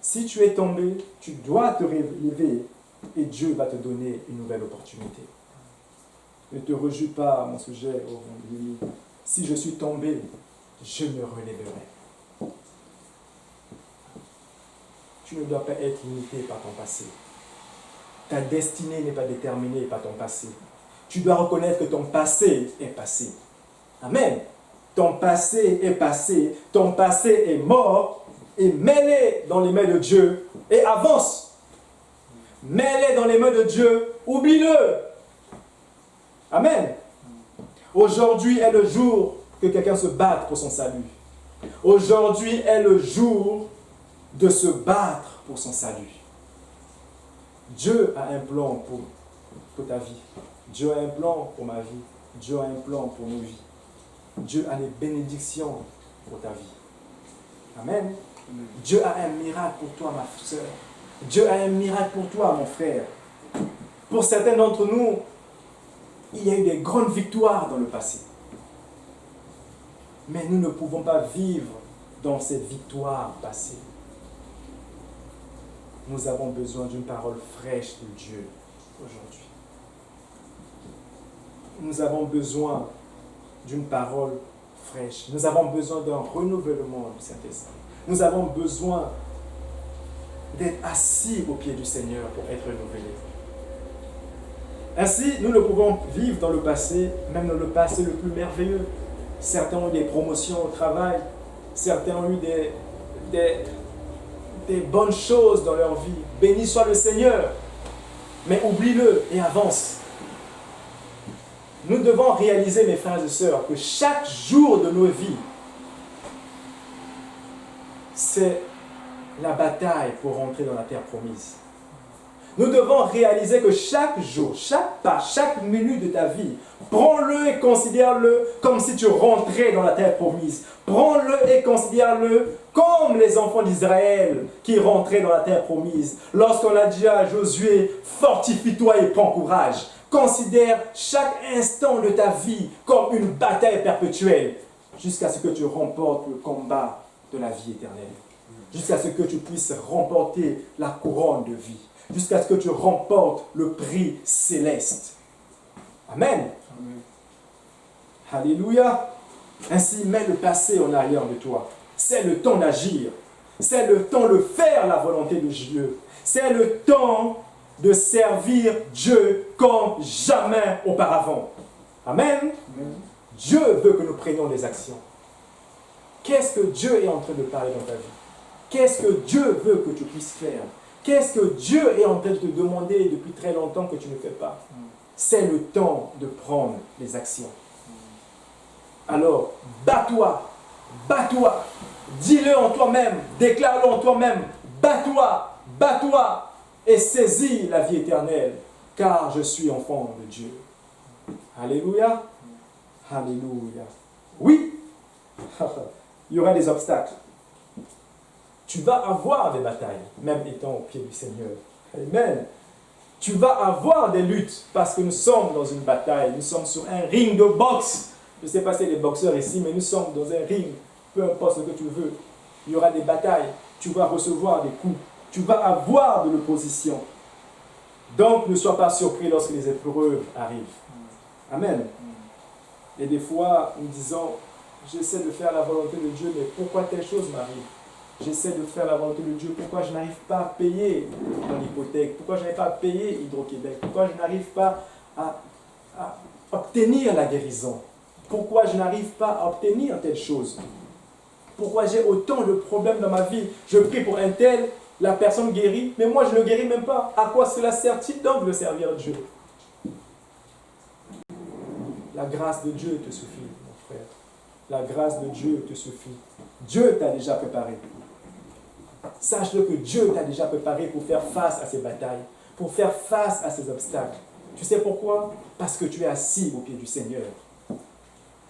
Si tu es tombé, tu dois te relever et Dieu va te donner une nouvelle opportunité. Ne te rejouis pas à mon sujet, oh mon. Si je suis tombé, je me relèverai. Tu ne dois pas être limité par ton passé. Ta destinée n'est pas déterminée par ton passé. Tu dois reconnaître que ton passé est passé. Amen. Ton passé est passé. Ton passé est mort. Et mets-les dans les mains de Dieu et avance. Mets-les dans les mains de Dieu. Oublie-le. Amen. Aujourd'hui est le jour que quelqu'un se batte pour son salut. Aujourd'hui est le jour de se battre pour son salut. Dieu a un plan pour ta vie. Dieu a un plan pour ma vie. Dieu a un plan pour nos vies. Dieu a des bénédictions pour ta vie. Amen. Dieu a un miracle pour toi, ma soeur. Dieu a un miracle pour toi, mon frère. Pour certains d'entre nous, il y a eu des grandes victoires dans le passé. Mais nous ne pouvons pas vivre dans cette victoire passée. Nous avons besoin d'une parole fraîche de Dieu aujourd'hui. Nous avons besoin d'une parole fraîche. Nous avons besoin d'un renouvellement du Saint-Esprit. Nous avons besoin d'être assis au pied du Seigneur pour être renouvelés. Ainsi, nous ne pouvons vivre dans le passé, même dans le passé le plus merveilleux. Certains ont eu des promotions au travail, certains ont eu des bonnes choses dans leur vie. Béni soit le Seigneur, mais oublie-le et avance. Nous devons réaliser, mes frères et sœurs, que chaque jour de nos vies, c'est la bataille pour rentrer dans la terre promise. Nous devons réaliser que chaque jour, chaque pas, chaque minute de ta vie, prends-le et considère-le comme si tu rentrais dans la terre promise. Prends-le et considère-le comme les enfants d'Israël qui rentraient dans la terre promise. Lorsqu'on a dit à Josué, fortifie-toi et prends courage. Considère chaque instant de ta vie comme une bataille perpétuelle jusqu'à ce que tu remportes le combat de la vie éternelle. Jusqu'à ce que tu puisses remporter la couronne de vie. Jusqu'à ce que tu remportes le prix céleste. Amen. Amen. Alléluia. Ainsi, mets le passé en arrière de toi. C'est le temps d'agir. C'est le temps de faire la volonté de Dieu. C'est le temps de servir Dieu comme jamais auparavant. Amen. Amen. Dieu veut que nous prenions des actions. Qu'est-ce que Dieu est en train de parler dans ta vie? Qu'est-ce que Dieu veut que tu puisses faire? Qu'est-ce que Dieu est en train de te demander depuis très longtemps que tu ne fais pas? C'est le temps de prendre les actions. Alors, bats-toi, bats-toi, dis-le en toi-même, déclare-le en toi-même, bats-toi, bats-toi et saisis la vie éternelle, car je suis enfant de Dieu. Alléluia, alléluia. Oui, il y aura des obstacles. Tu vas avoir des batailles, même étant au pied du Seigneur. Amen. Tu vas avoir des luttes, parce que nous sommes dans une bataille. Nous sommes sur un ring de boxe. Je ne sais pas si il y a des boxeurs ici, mais nous sommes dans un ring. Peu importe ce que tu veux. Il y aura des batailles. Tu vas recevoir des coups. Tu vas avoir de l'opposition. Donc, ne sois pas surpris lorsque les épreuves arrivent. Amen. Et des fois, nous disons, j'essaie de faire la volonté de Dieu, mais pourquoi telle chose m'arrive? J'essaie de faire la volonté de Dieu. Pourquoi je n'arrive pas à payer mon hypothèque? Pourquoi je n'arrive pas à payer Hydro-Québec? Pourquoi je n'arrive pas à obtenir la guérison? Pourquoi je n'arrive pas à obtenir telle chose? Pourquoi j'ai autant de problèmes dans ma vie? Je prie pour un tel, la personne guérit, mais moi je ne guéris même pas. À quoi cela sert-il donc de servir Dieu? La grâce de Dieu te suffit, mon frère. La grâce de Dieu te suffit. Dieu t'a déjà préparé. Sache-le que Dieu t'a déjà préparé pour faire face à ces batailles, pour faire face à ces obstacles. Tu sais pourquoi? Parce que tu es assis au pied du Seigneur.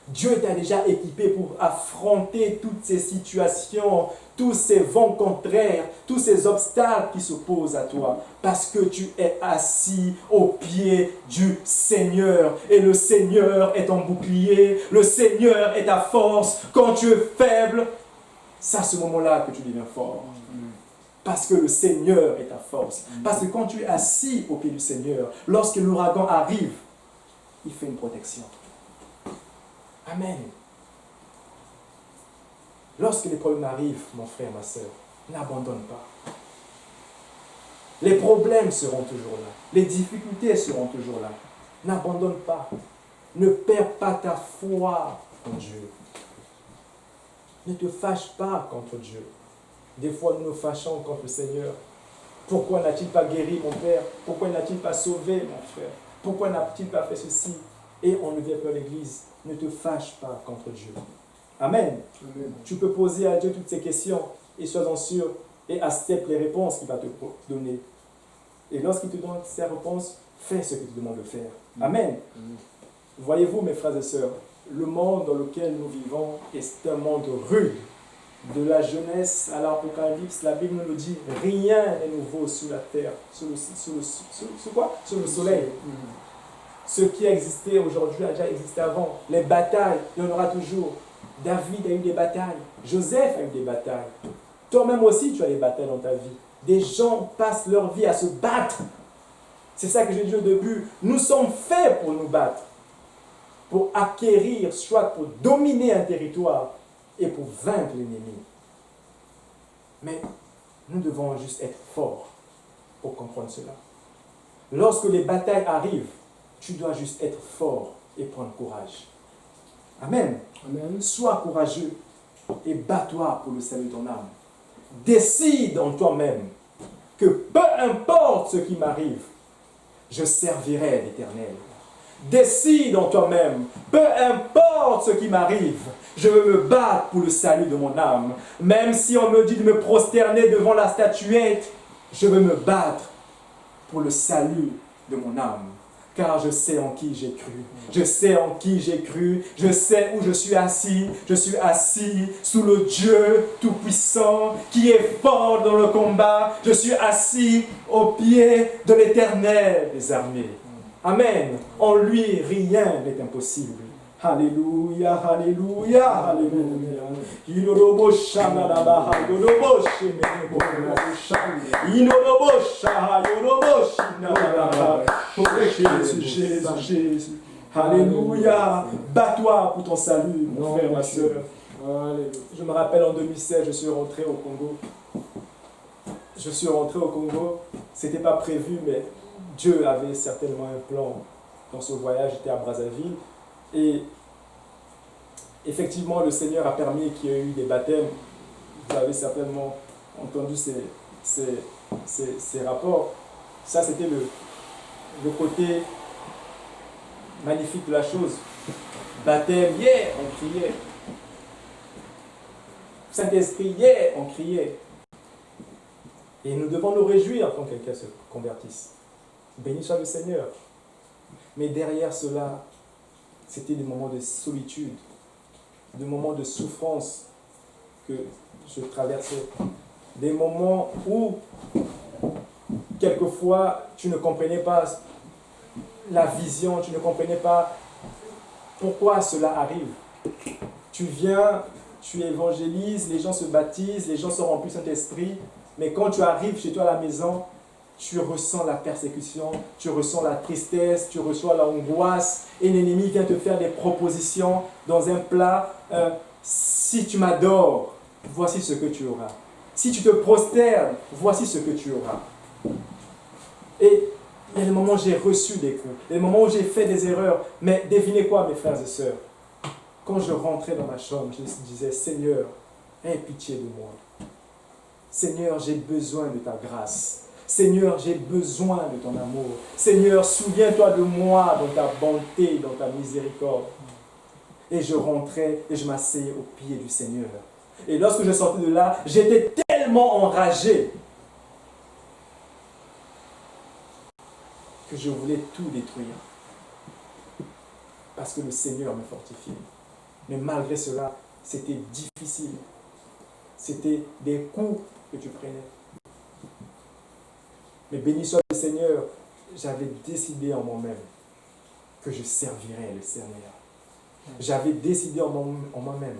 Dieu t'a déjà équipé pour affronter toutes ces situations, tous ces vents contraires, tous ces obstacles qui s'opposent à toi. Parce que tu es assis au pied du Seigneur. Et le Seigneur est ton bouclier, le Seigneur est ta force. Quand tu es faible, c'est à ce moment-là que tu deviens fort. Parce que le Seigneur est ta force. Parce que quand tu es assis au pied du Seigneur, lorsque l'ouragan arrive, il fait une protection. Amen. Lorsque les problèmes arrivent, mon frère, ma soeur, n'abandonne pas. Les problèmes seront toujours là. Les difficultés seront toujours là. N'abandonne pas. Ne perds pas ta foi en Dieu. Ne te fâche pas contre Dieu. Des fois, nous nous fâchons contre le Seigneur. Pourquoi n'a-t-il pas guéri mon père? Pourquoi n'a-t-il pas sauvé mon frère? Pourquoi n'a-t-il pas fait ceci? Et on ne vient pas à l'église. Ne te fâche pas contre Dieu. Amen. Amen. Tu peux poser à Dieu toutes ces questions et sois-en sûr et accepte les réponses qu'il va te donner. Et lorsqu'il te donne ces réponses, fais ce qu'il te demande de faire. Amen. Amen. Voyez-vous, mes frères et sœurs, le monde dans lequel nous vivons est un monde rude. De la jeunesse à l'Apocalypse, la Bible nous dit rien n'est nouveau sous la terre, sous le soleil. Ce qui existait aujourd'hui a déjà existé avant. Les batailles, il y en aura toujours. David a eu des batailles. Joseph a eu des batailles. Toi-même aussi, tu as des batailles dans ta vie. Des gens passent leur vie à se battre. C'est ça que j'ai dit au début. Nous sommes faits pour nous battre. Pour acquérir, soit pour dominer un territoire et pour vaincre l'ennemi. Mais nous devons juste être forts pour comprendre cela. Lorsque les batailles arrivent, tu dois juste être fort et prendre courage. Amen. Amen. Sois courageux et bats-toi pour le salut de ton âme. Décide en toi-même que peu importe ce qui m'arrive, je servirai l'Éternel. Décide en toi-même, peu importe ce qui m'arrive, je veux me battre pour le salut de mon âme. Même si on me dit de me prosterner devant la statuette, je veux me battre pour le salut de mon âme. Car je sais en qui j'ai cru. Je sais en qui j'ai cru. Je sais où je suis assis. Je suis assis sous le Dieu Tout-Puissant qui est fort dans le combat. Je suis assis au pied de l'Éternel des armées. Amen. En lui, rien n'est impossible. Alléluia, alléluia, alléluia. Jésus. Alléluia. Bats-toi pour ton salut, mon frère, ma soeur. Je me rappelle en 2016, je suis rentré au Congo. Ce n'était pas prévu, mais Dieu avait certainement un plan dans ce voyage. J'étais à Brazzaville. Et effectivement, le Seigneur a permis qu'il y ait eu des baptêmes. Vous avez certainement entendu ces rapports. Ça, c'était le côté magnifique de la chose. Baptême, yeah, on criait. Saint-Esprit, yeah, on criait. Et nous devons nous réjouir quand quelqu'un se convertisse. Béni soit le Seigneur. Mais derrière cela, c'était des moments de solitude, des moments de souffrance que je traversais. Des moments où, quelquefois, tu ne comprenais pas la vision, tu ne comprenais pas pourquoi cela arrive. Tu viens, tu évangélises, les gens se baptisent, les gens sont remplis de Saint-Esprit, mais quand tu arrives chez toi à la maison, tu ressens la persécution, tu ressens la tristesse, tu reçois l'angoisse, et l'ennemi vient te faire des propositions dans un plat. Si tu m'adores, voici ce que tu auras. Si tu te prosternes, voici ce que tu auras. Et il y a des moments où j'ai reçu des coups, des moments où j'ai fait des erreurs, mais devinez quoi, mes frères et sœurs? Quand je rentrais dans ma chambre, je me disais, Seigneur, aie pitié de moi. Seigneur, j'ai besoin de ta grâce. Seigneur, j'ai besoin de ton amour. Seigneur, souviens-toi de moi dans ta bonté, dans ta miséricorde. Et je rentrais et je m'asseyais au pied du Seigneur. Et lorsque je sortais de là, j'étais tellement enragé que je voulais tout détruire. Parce que le Seigneur me fortifiait. Mais malgré cela, c'était difficile. C'était des coups que tu prenais. Mais béni soit le Seigneur, j'avais décidé en moi-même que je servirais le Seigneur. J'avais décidé en moi-même,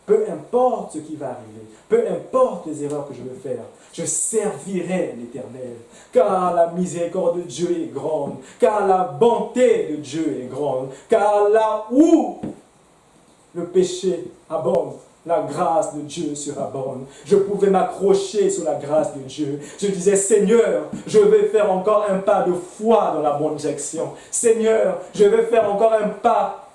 peu importe ce qui va arriver, peu importe les erreurs que je vais faire, je servirai l'Éternel. Car la miséricorde de Dieu est grande, car la bonté de Dieu est grande, car là où le péché abonde, la grâce de Dieu surabonde. Je pouvais m'accrocher sur la grâce de Dieu. Je disais, Seigneur, je vais faire encore un pas de foi dans la bonne direction. Seigneur, je vais faire encore un pas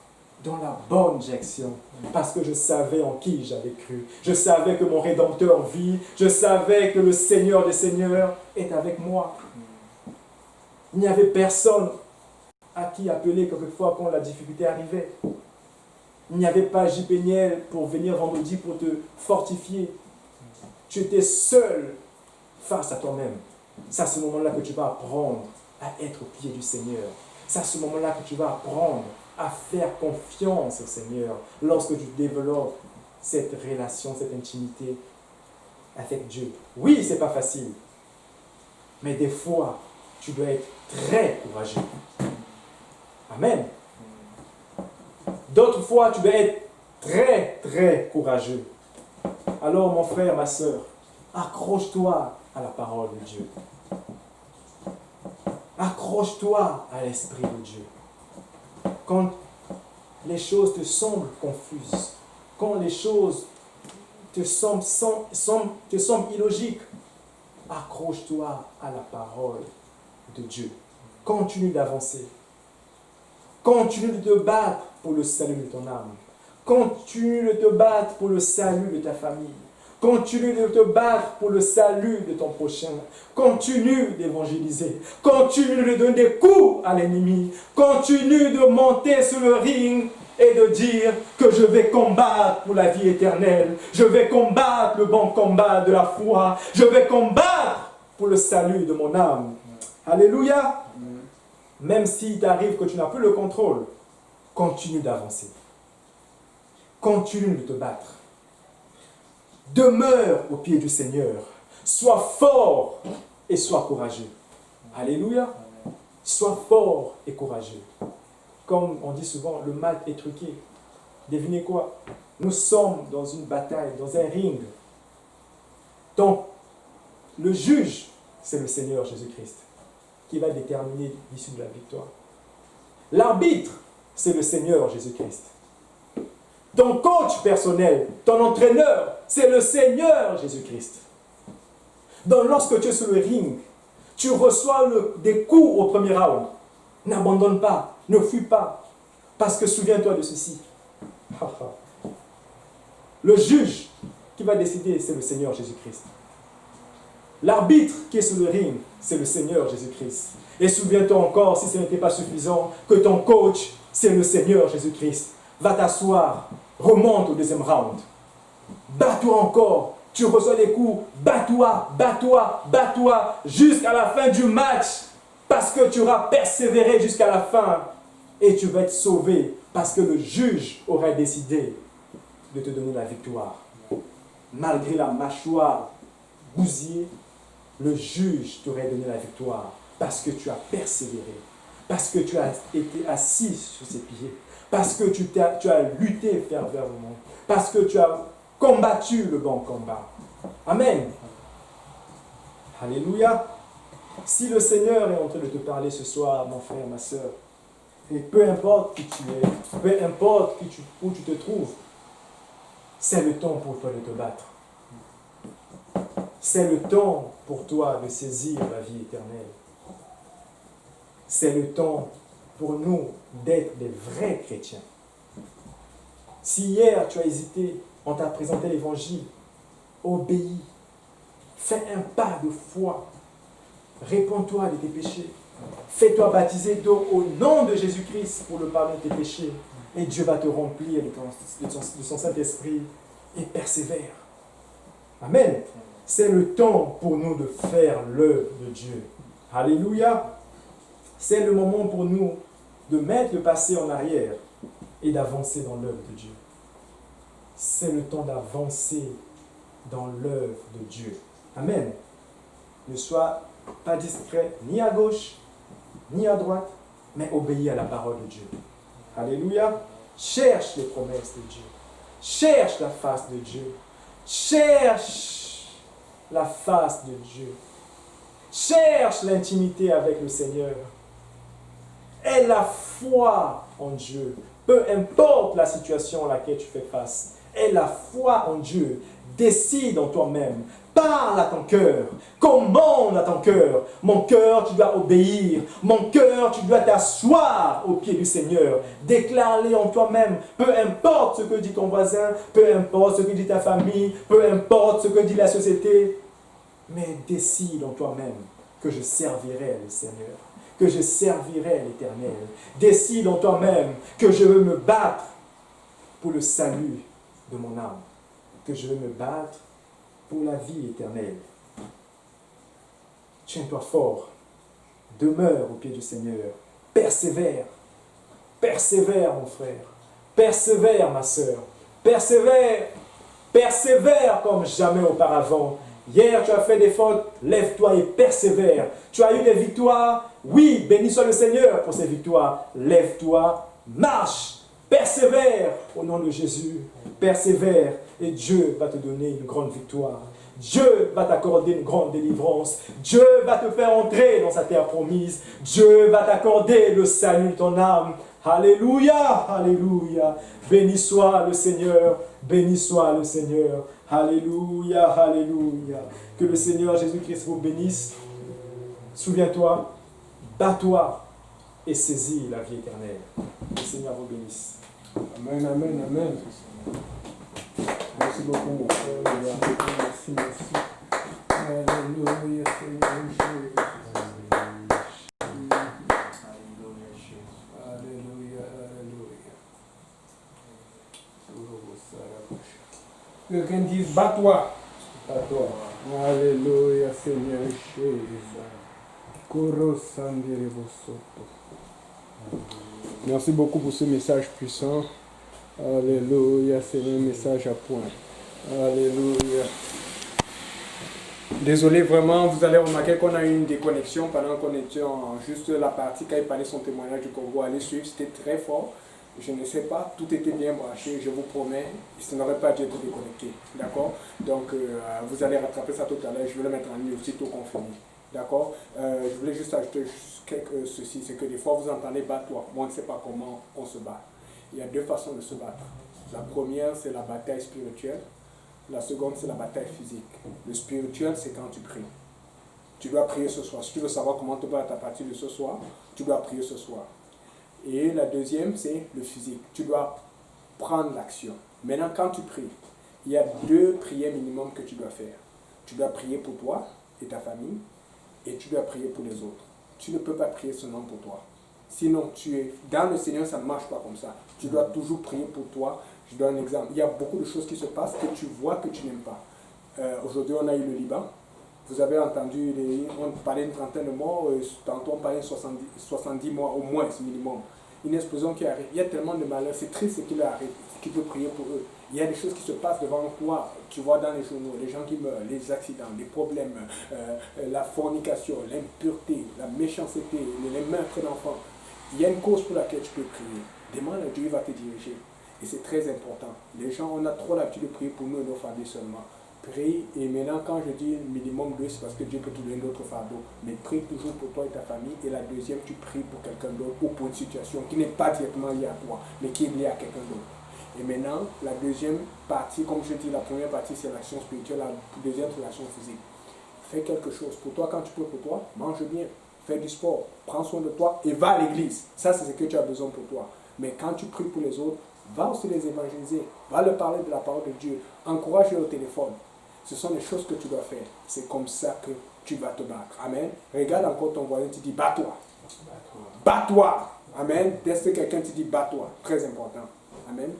dans la bonne direction. Parce que je savais en qui j'avais cru. Je savais que mon Rédempteur vit. Je savais que le Seigneur des Seigneurs est avec moi. Il n'y avait personne à qui appeler quelquefois quand la difficulté arrivait. Il n'y avait pas J. Péniel pour venir vendredi pour te fortifier. Tu étais seul face à toi-même. C'est à ce moment-là que tu vas apprendre à être au pied du Seigneur. C'est à ce moment-là que tu vas apprendre à faire confiance au Seigneur lorsque tu développes cette relation, cette intimité avec Dieu. Oui, c'est pas facile, mais des fois, tu dois être très courageux. Amen. D'autres fois, tu dois être très, très courageux. Alors, mon frère, ma soeur, accroche-toi à la parole de Dieu. Accroche-toi à l'Esprit de Dieu. Quand les choses te semblent confuses, quand les choses te semblent illogiques, accroche-toi à la parole de Dieu. Continue d'avancer. Continue de te battre pour le salut de ton âme. Continue de te battre pour le salut de ta famille. Continue de te battre pour le salut de ton prochain. Continue d'évangéliser. Continue de donner des coups à l'ennemi. Continue de monter sur le ring et de dire que je vais combattre pour la vie éternelle. Je vais combattre le bon combat de la foi. Je vais combattre pour le salut de mon âme. Alléluia. Même s'il t'arrive que tu n'as plus le contrôle, continue d'avancer. Continue de te battre. Demeure au pied du Seigneur. Sois fort et sois courageux. Alléluia. Sois fort et courageux. Comme on dit souvent, le mal est truqué. Devinez quoi? Nous sommes dans une bataille, dans un ring. Donc, le juge, c'est le Seigneur Jésus-Christ qui va déterminer l'issue de la victoire. L'arbitre, c'est le Seigneur Jésus-Christ. Ton coach personnel, ton entraîneur, c'est le Seigneur Jésus-Christ. Donc lorsque tu es sur le ring, tu reçois des coups au premier round. N'abandonne pas, ne fuis pas. Parce que souviens-toi de ceci. Le juge qui va décider, c'est le Seigneur Jésus-Christ. L'arbitre qui est sur le ring, c'est le Seigneur Jésus-Christ. Et souviens-toi encore, si ce n'était pas suffisant, que ton coach, c'est le Seigneur Jésus-Christ. Va t'asseoir, remonte au deuxième round. Bats-toi encore, tu reçois des coups, bats-toi, bats-toi, bats-toi, jusqu'à la fin du match, parce que tu auras persévéré jusqu'à la fin, et tu vas être sauvé, parce que le juge aura décidé de te donner la victoire. Malgré la mâchoire bousillée, le juge t'aurait donné la victoire, parce que tu as persévéré, parce que tu as été assis sur ses pieds, parce que tu as lutté fervemment, parce que tu as combattu le bon combat. Amen. Alléluia. Si le Seigneur est en train de te parler ce soir, mon frère, ma soeur, et peu importe qui tu es, peu importe où tu te trouves, c'est le temps pour toi de te battre. C'est le temps pour toi de saisir la vie éternelle. C'est le temps pour nous d'être des vrais chrétiens. Si hier tu as hésité, on t'a présenté l'évangile, obéis, fais un pas de foi, réponds-toi de tes péchés, fais-toi baptiser au nom de Jésus-Christ pour le pardon de tes péchés, et Dieu va te remplir de son Saint-Esprit, et persévère. Amen. C'est le temps pour nous de faire l'œuvre de Dieu. Alléluia. C'est le moment pour nous de mettre le passé en arrière et d'avancer dans l'œuvre de Dieu. C'est le temps d'avancer dans l'œuvre de Dieu. Amen. Ne sois pas distrait ni à gauche, ni à droite, mais obéis à la parole de Dieu. Alléluia. Cherche les promesses de Dieu. Cherche la face de Dieu. Cherche la face de Dieu. Cherche l'intimité avec le Seigneur. Aie la foi en Dieu. Peu importe la situation à laquelle tu fais face. Aie la foi en Dieu. Décide en toi-même. Parle à ton cœur. Commande à ton cœur. Mon cœur, tu dois obéir. Mon cœur, tu dois t'asseoir au pied du Seigneur. Déclare-le en toi-même. Peu importe ce que dit ton voisin, peu importe ce que dit ta famille, peu importe ce que dit la société. Mais décide en toi-même que je servirai le Seigneur, que je servirai l'Éternel. Décide en toi-même que je veux me battre pour le salut de mon âme, que je veux me battre pour la vie éternelle. Tiens-toi fort, demeure au pied du Seigneur, persévère, persévère mon frère, persévère ma sœur, persévère Persévère comme jamais auparavant. Hier, tu as fait des fautes, lève-toi et persévère. Tu as eu des victoires, oui, béni soit le Seigneur pour ces victoires. Lève-toi, marche, persévère au nom de Jésus. Persévère et Dieu va te donner une grande victoire. Dieu va t'accorder une grande délivrance. Dieu va te faire entrer dans sa terre promise. Dieu va t'accorder le salut de ton âme. Alléluia, alléluia. Béni soit le Seigneur, béni soit le Seigneur. Alléluia, alléluia. Que le Seigneur Jésus-Christ vous bénisse. Souviens-toi, bats-toi et saisis la vie éternelle. Le Seigneur vous bénisse. Amen, amen, amen. Merci beaucoup, mon frère. Merci, merci. Alléluia, Seigneur Jésus. Alléluia, alléluia. Quelqu'un dise, bats-toi. Bats-toi. Alléluia, Seigneur Jésus. Merci beaucoup pour ce message puissant. Alléluia, c'est un message à point. Alléluia. Désolé, vraiment, vous allez remarquer qu'on a eu une déconnexion pendant qu'on était en juste la partie quand il parlait son témoignage du Congo. Allez suivre, c'était très fort. Je ne sais pas, tout était bien branché, je vous promets, ça n'aurait pas dû être déconnecté. D'accord? Donc, vous allez rattraper ça tout à l'heure, je vais le mettre en ligne aussitôt confirmé. D'accord? Je voulais juste ajouter ceci, c'est que des fois vous entendez battre-toi. Moi, on ne sait pas comment on se bat. Il y a deux façons de se battre. La première, c'est la bataille spirituelle. La seconde, c'est la bataille physique. Le spirituel, c'est quand tu pries. Tu dois prier ce soir. Si tu veux savoir comment te battre à partir de ce soir, tu dois prier ce soir. Et la deuxième, c'est le physique. Tu dois prendre l'action. Maintenant, quand tu pries, il y a deux prières minimum que tu dois faire. Tu dois prier pour toi et ta famille, et tu dois prier pour les autres. Tu ne peux pas prier seulement pour toi. Sinon, tu es dans le Seigneur, ça ne marche pas comme ça. Tu dois toujours prier pour toi. Je donne un exemple. Il y a beaucoup de choses qui se passent que tu vois que tu n'aimes pas. Aujourd'hui, on a eu le Liban. Vous avez entendu, on parlait d'une trentaine de morts, tantôt on parlait de 70 morts au moins, c'est minimum. Une explosion qui arrive. Il y a tellement de malheurs, c'est triste ce qui leur arrive. Tu peux prier pour eux. Il y a des choses qui se passent devant toi, tu vois dans les journaux, les gens qui meurent, les accidents, les problèmes, la fornication, l'impureté, la méchanceté, les meurtres d'enfants. Il y a une cause pour laquelle tu peux prier. Demande à Dieu, il va te diriger. Et c'est très important. Les gens, on a trop l'habitude de prier pour nous et nos familles seulement. Prie, et maintenant quand je dis minimum 2, c'est parce que Dieu peut te donner d'autres fardeaux. Mais prie toujours pour toi et ta famille. Et la deuxième, tu pries pour quelqu'un d'autre ou pour une situation qui n'est pas directement liée à toi, mais qui est liée à quelqu'un d'autre. Et maintenant, la deuxième partie, comme je dis, la première partie c'est l'action spirituelle, la deuxième c'est l'action physique. Fais quelque chose. Pour toi, quand tu pries pour toi, mange bien, fais du sport, prends soin de toi et va à l'église. Ça, c'est ce que tu as besoin pour toi. Mais quand tu pries pour les autres, va aussi les évangéliser, va leur parler de la parole de Dieu, encourage-les au téléphone. Ce sont les choses que tu dois faire. C'est comme ça que tu vas te battre. Amen. Regarde encore ton voisin, tu dis bats-toi. Bats-toi. Amen. Dès que quelqu'un te dit bats-toi. Très important. Amen.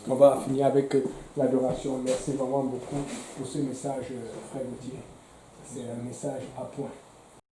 On va finir avec l'adoration. Merci vraiment beaucoup pour ce message, frère Gauthier. C'est un message à point.